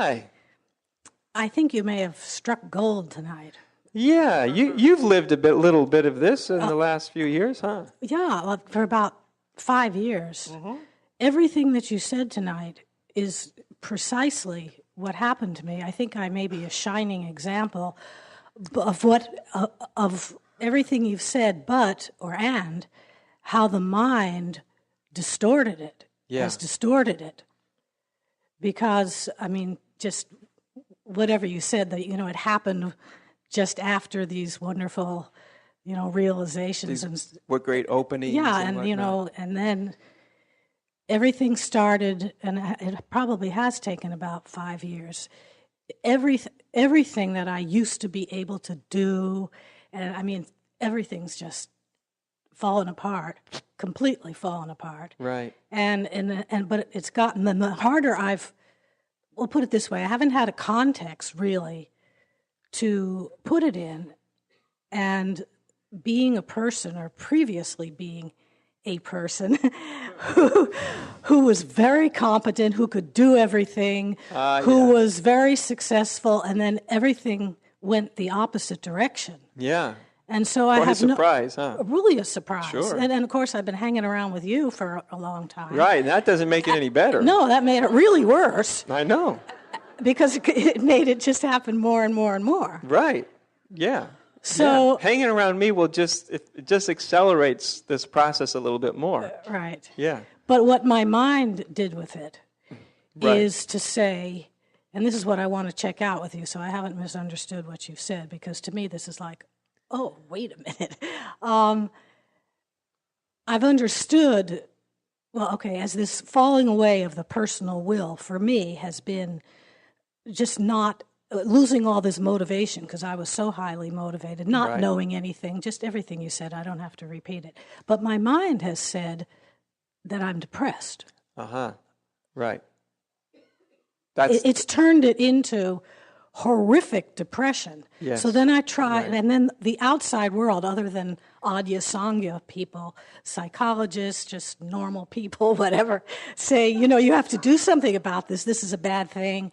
Hi. I think you may have struck gold tonight. Yeah, you've lived little bit of this in the last few years, huh? Yeah, well, for about 5 years. Mm-hmm. Everything that you said tonight is precisely what happened to me. I think I may be a shining example of of everything you've said, and how the mind distorted it, has distorted it. Because, I mean, just whatever you said, that, it happened just after these wonderful, realizations. What great openings. Yeah, and and then everything started, and it probably has taken about 5 years. Everything that I used to be able to do, and I mean, everything's just fallen apart, completely fallen apart. Right. But it's gotten, the harder we'll put it this way, I haven't had a context really to put it in, and being a person, or previously being a person who was very competent, who could do everything, who was very successful, and then everything went the opposite direction. Yeah. And so I have a surprise, huh? Really a surprise. Sure. And of course I've been hanging around with you for a long time. Right, and that doesn't make it any better. No, that made it really worse. I know. Because it made it just happen more and more and more. Right. Yeah. So hanging around me it just accelerates this process a little bit more. Right. Yeah. But what my mind did with it is to say, and this is what I want to check out with you, so I haven't misunderstood what you've said, because to me this is like, oh, wait a minute. I've understood, as this falling away of the personal will for me has been just not losing all this motivation, because I was so highly motivated, not knowing anything, just everything you said, I don't have to repeat it. But my mind has said that I'm depressed. Uh-huh. Right. It's turned it into horrific depression. Yes. So then I tried, and then the outside world, other than Adyashanti people, psychologists, just normal people, whatever, say, you have to do something about this. This is a bad thing.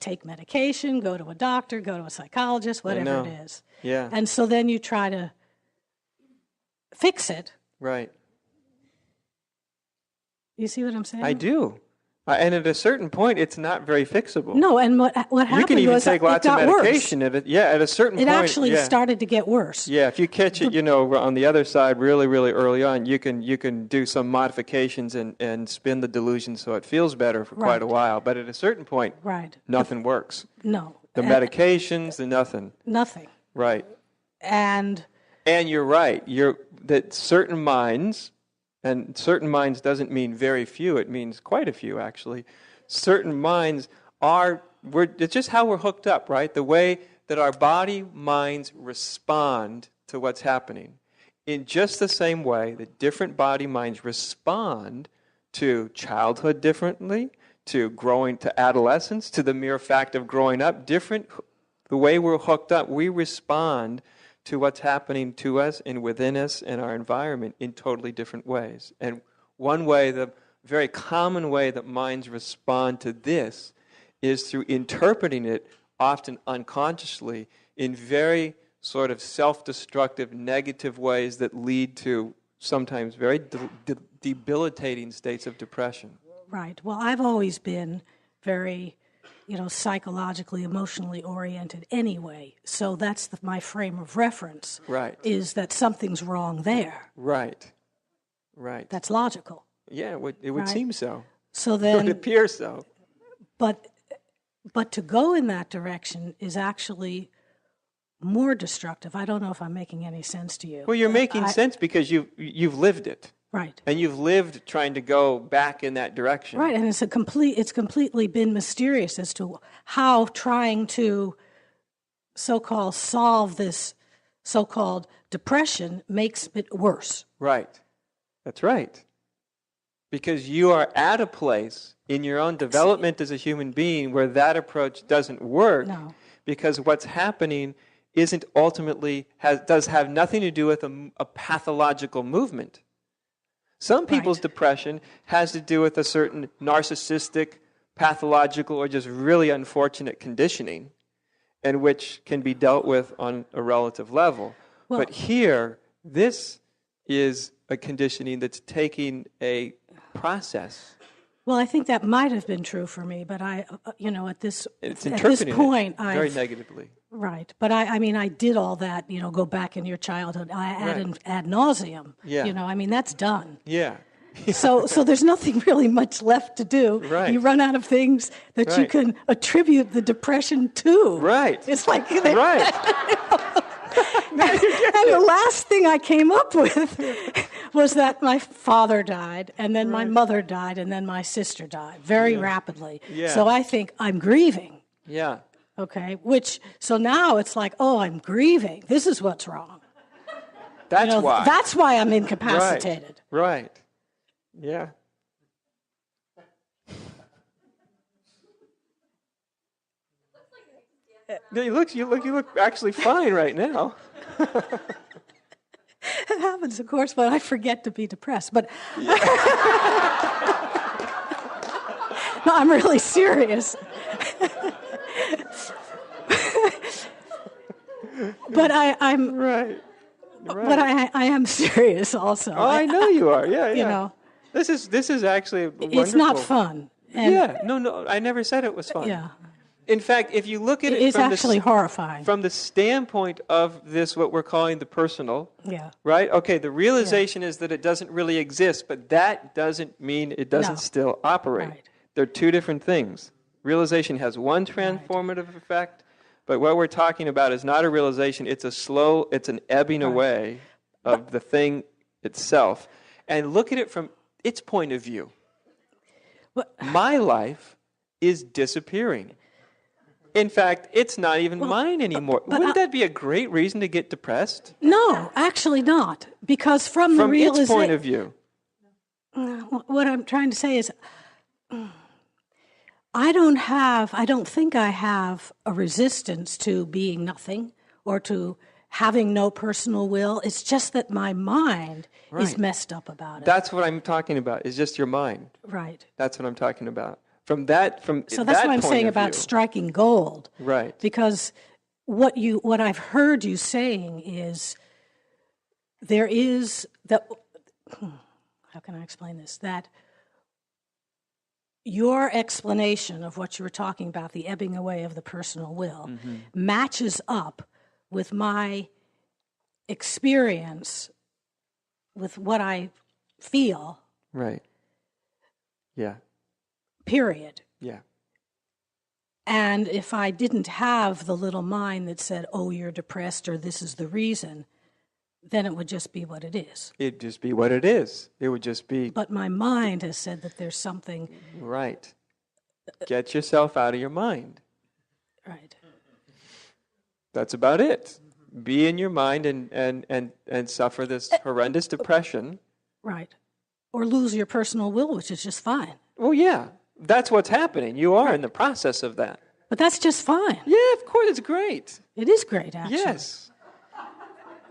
Take medication, go to a doctor, go to a psychologist, whatever it is. Yeah. And so then you try to fix it. Right. You see what I'm saying? I do. And at a certain point, it's not very fixable. No, and what happened was you can even take lots of medication. At a certain point. It actually started to get worse. Yeah, if you catch it, on the other side really, really early on, you can do some modifications and spin the delusion so it feels better for quite a while. But at a certain point, nothing works. No. The medications, the nothing. Nothing. Right. And you're right. That certain minds. And certain minds doesn't mean very few, it means quite a few, actually. Certain minds it's just how we're hooked up, right? The way that our body, minds respond to what's happening. In just the same way that different body minds respond to childhood differently, to growing to adolescence, to the mere fact of growing up, the way we're hooked up, we respond to what's happening to us and within us and our environment in totally different ways. And one way, the very common way that minds respond to this is through interpreting it, often unconsciously, in very sort of self-destructive, negative ways that lead to sometimes very debilitating states of depression. Right. Well, I've always been very psychologically, emotionally oriented anyway. So that's my frame of reference. Right. Is that something's wrong there. Right. Right. That's logical. Yeah, it would seem so. So then, it would appear so. But to go in that direction is actually more destructive. I don't know if I'm making any sense to you. Well, you're making sense because you've lived it. Right. And you've lived trying to go back in that direction. Right, and it's completely been mysterious as to how trying to so-called solve this so-called depression makes it worse. Right. That's right. Because you are at a place in your own development as a human being where that approach doesn't work. No. Because what's happening isn't ultimately does have nothing to do with a pathological movement. Some people's depression has to do with a certain narcissistic pathological or just really unfortunate conditioning, and which can be dealt with on a relative level. Well, but here, this is a conditioning that's taking a process. Well, I think that might have been true for me, but at this interpreting point, it very negatively. Right, but I did all that. Go back in your childhood, ad nauseum. Yeah. That's done. Yeah. So there's nothing really much left to do. Right. You run out of things that you can attribute the depression to. Right. It's like right. And the last thing I came up with was that my father died, and then my mother died, and then my sister died very rapidly. Yeah. So I think I'm grieving. Yeah. Okay, so now it's like, oh, I'm grieving. This is what's wrong. That's why. That's why I'm incapacitated. Right. Yeah. You look actually fine right now. It happens, of course, but I forget to be depressed. But no, I'm really serious. But I'm right. But I am serious also. Oh, I know you are. Yeah, yeah. This is actually wonderful. It's not fun. No, I never said it was fun. Yeah. In fact, if you look at it, it's actually horrifying. From the standpoint of this, what we're calling the personal, yeah, right? Okay, the realization is that it doesn't really exist, but that doesn't mean it doesn't still operate. Right. They're two different things. Realization has one transformative effect, but what we're talking about is not a realization. It's an ebbing away of the thing itself. And look at it from its point of view. My life is disappearing. In fact, it's not even mine anymore. Wouldn't that be a great reason to get depressed? No, actually not. Because from the realization... its point of view. What I'm trying to say is, I don't think I have a resistance to being nothing or to having no personal will. It's just that my mind is messed up about it. That's what I'm talking about, is just your mind. Right. That's what I'm talking about. So that's what I'm saying about striking gold. Right. Because what I've heard you saying is there is that. How can I explain this? That your explanation of what you were talking about, the ebbing away of the personal will, matches up with my experience, with what I feel. Right. Yeah. Period. Yeah. And if I didn't have the little mind that said, oh, you're depressed or this is the reason, then it would just be what it is. It'd just be what it is. It would just be... But my mind has said that there's something... Right. Get yourself out of your mind. Right. That's about it. Be in your mind and suffer this horrendous depression. Right. Or lose your personal will, which is just fine. Well, yeah. That's what's happening. You are in the process of that. But that's just fine. Yeah, of course, it's great. It is great, actually. Yes.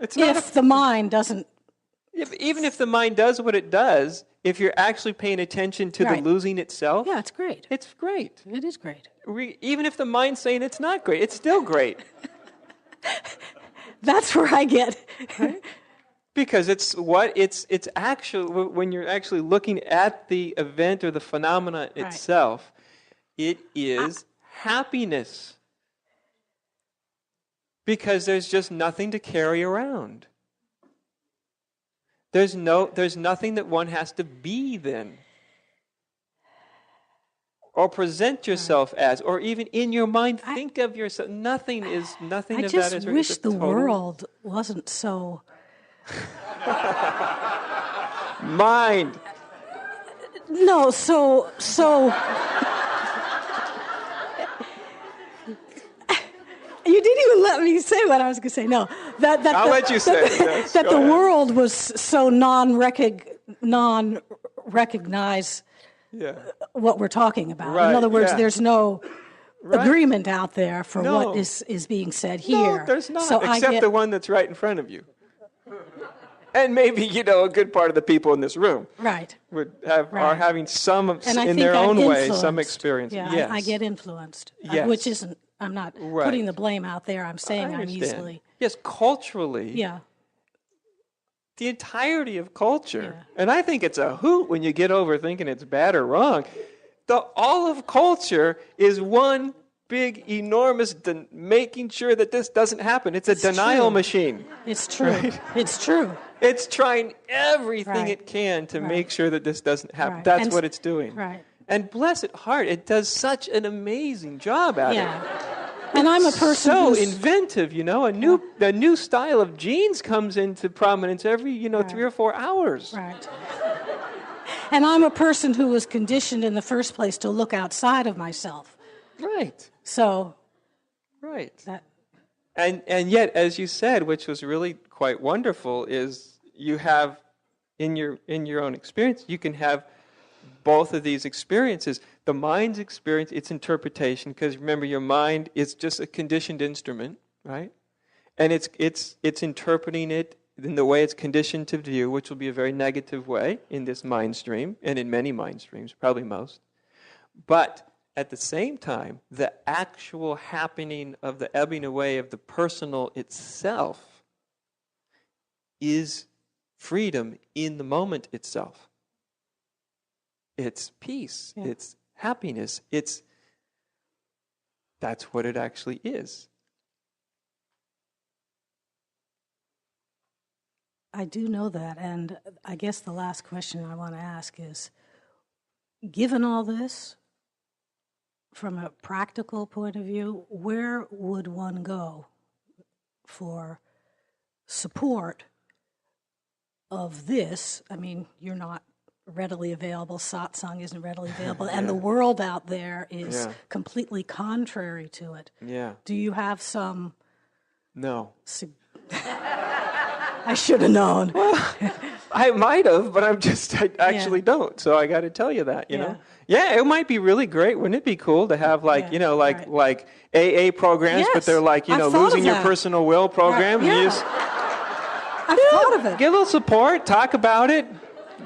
It's not the mind doesn't... Even if the mind does what it does, if you're actually paying attention to the losing itself... Yeah, it's great. It's great. It is great. Even if the mind's saying it's not great, it's still great. That's where I get... Right? Because it's actually, when you're actually looking at the event or the phenomena itself, it is happiness. Because there's just nothing to carry around. There's nothing that one has to be then. Or present yourself as, or even in your mind think of yourself. Nothing of that is... I just wish the world wasn't so... Mind. No, so you didn't even let me say what I was going to say. No, I'll let you say it. Yes, that the ahead. world was so non-recognize what we're talking about. Right, in other words, there's no agreement out there for No. what is being said here. No, there's not, So except the one that's right in front of you. And maybe, a good part of the people in this room Right. are having some, And I in think their I'm own way, influenced. some experience. Yeah, Yes. I get influenced, Yes. which isn't, I'm not Right. putting the blame out there. I'm saying I I'm understand. easily. Yes, culturally. Yeah. The entirety of culture. Yeah. And I think it's a hoot when you get over thinking it's bad or wrong. All of culture is one big, enormous making sure that this doesn't happen. It's a denial machine. It's true. Right? It's true. It's trying everything it can to make sure that this doesn't happen. Right. That's what it's doing. Right. And bless its heart, it does such an amazing job at it. And I'm a person so who's inventive, a new style of jeans comes into prominence every, 3 or 4 hours. Right. And I'm a person who was conditioned in the first place to look outside of myself. Right. So. Right. And yet, as you said, which was really quite wonderful, is you have in your own experience, you can have both of these experiences. The mind's experience, its interpretation, because remember, your mind is just a conditioned instrument, right? And it's interpreting it in the way it's conditioned to view, which will be a very negative way in this mind stream, and in many mind streams, probably most. But at the same time, the actual happening of the ebbing away of the personal itself is freedom in the moment itself. It's peace. Yeah. It's happiness. That's what it actually is. I do know that, and I guess the last question I want to ask is, given all this, from a practical point of view, where would one go for support of this? I mean, you're not readily available, satsang isn't readily available, and the world out there is completely contrary to it. Yeah. Do you have some... No. I should have known. Well, I might have, but I actually don't. So I got to tell you that, you know. Yeah, it might be really great. Wouldn't it be cool to have like AA programs, but they're like, losing your personal will program. Right. Yeah. You just, I've thought of it. Get a little support, talk about it,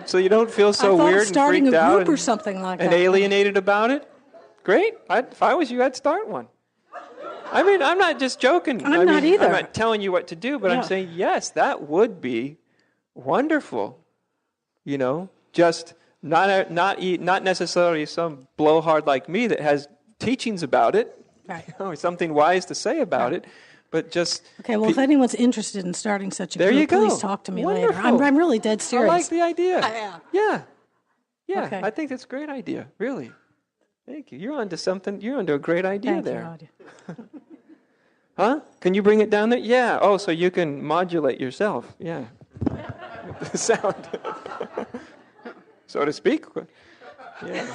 so you don't feel so weird and freaked out. Starting a group or something like that. And alienated about it. Great. If I was you, I'd start one. I mean, I'm not just joking. I'm not either. I'm not telling you what to do, but I'm saying, yes, that would be wonderful. Just not necessarily some blowhard like me that has teachings about it, right. Something wise to say about it, but just... Okay, well, if anyone's interested in starting such a group, please talk to me later. I'm really dead serious. I like the idea. I am. Yeah, okay. I think that's a great idea, really. Thank you. You're onto something. You're onto a great idea there. Huh? Can you bring it down there? Yeah. Oh, so you can modulate yourself. Yeah. The sound. So to speak. Yeah.